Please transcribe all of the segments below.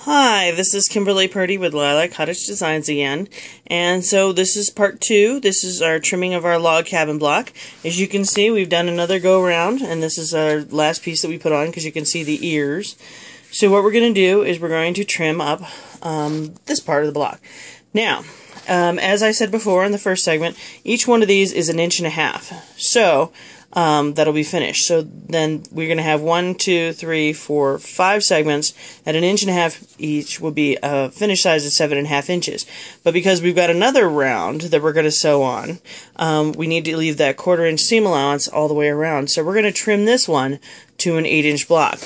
Hi, this is Kimberly Purdy with Lilac Cottage Designs again, and so this is part 2. This is our trimming of our log cabin block. As you can see, we've done another go around, and this is our last piece that we put on because you can see the ears. So what we're going to do is we're going to trim up this part of the block. Now, as I said before in the first segment, each one of these is 1.5 inches. So that'll be finished. So then we're going to have 1, 2, 3, 4, 5 segments at 1.5 inches each. Will be a finished size of 7.5 inches. But because we've got another round that we're going to sew on, we need to leave that 1/4 inch seam allowance all the way around. So we're going to trim this one to an 8-inch block.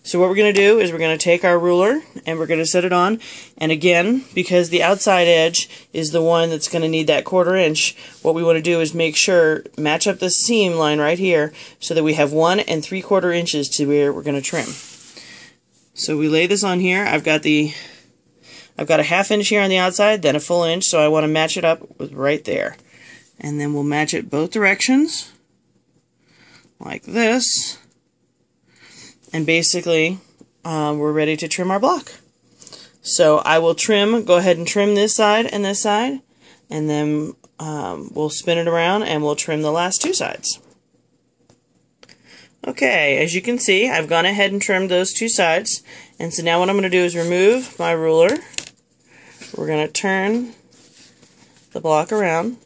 So what we're going to do is we're going to take our ruler and we're going to set it on, and again, because the outside edge is the one that's going to need that 1/4 inch, what we want to do is make sure, match up the seam line right here so that we have 1 3/4 inches to where we're going to trim. So we lay this on here. I've got a 1/2 inch here on the outside, then a full inch, so I want to match it up with right there. And then we'll match it both directions, like this. And basically, we're ready to trim our block. So I will go ahead and trim this side, and then we'll spin it around and we'll trim the last 2 sides. Okay, as you can see, I've gone ahead and trimmed those 2 sides. And so now what I'm going to do is remove my ruler. We're going to turn the block around.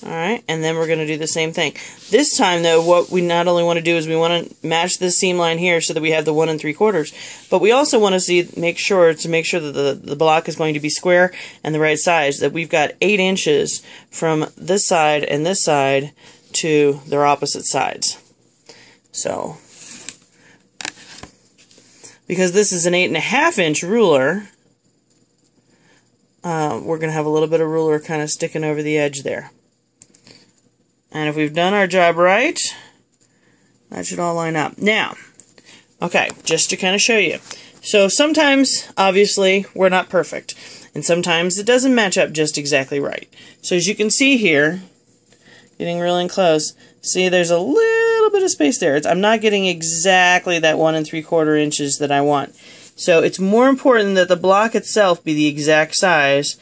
Alright, and then we're going to do the same thing. This time, though, what we not only want to do is we want to match this seam line here so that we have the 1 3/4, but we also want to make sure that the block is going to be square and the right size, that we've got 8 inches from this side and this side to their opposite sides. So, because this is an 8.5 inch ruler, we're going to have a little bit of ruler kind of sticking over the edge there. And if we've done our job right, that should all line up. Now, okay, just to kind of show you. So sometimes, obviously, we're not perfect. And sometimes it doesn't match up just exactly right. So as you can see here, getting really close, see there's a little bit of space there. I'm not getting exactly that 1 3/4 inches that I want. So it's more important that the block itself be the exact size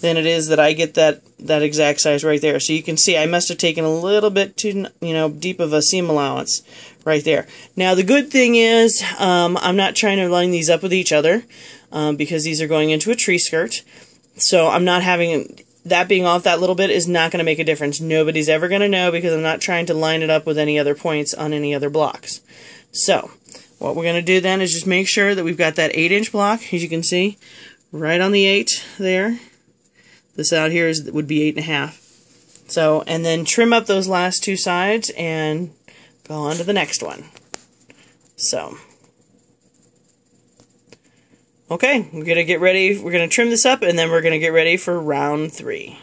than it is that I get that exact size right there. So you can see I must have taken a little bit too deep of a seam allowance right there. Now the good thing is I'm not trying to line these up with each other because these are going into a tree skirt. So I'm not having that being off that little bit is not going to make a difference. Nobody's ever going to know because I'm not trying to line it up with any other points on any other blocks. So what we're going to do then is just make sure that we've got that 8-inch block, as you can see, right on the 8 there. This out here would be 8.5. So, and then trim up those last 2 sides and go on to the next one. So, okay, we're going to get ready. We're going to trim this up and then we're going to get ready for round 3.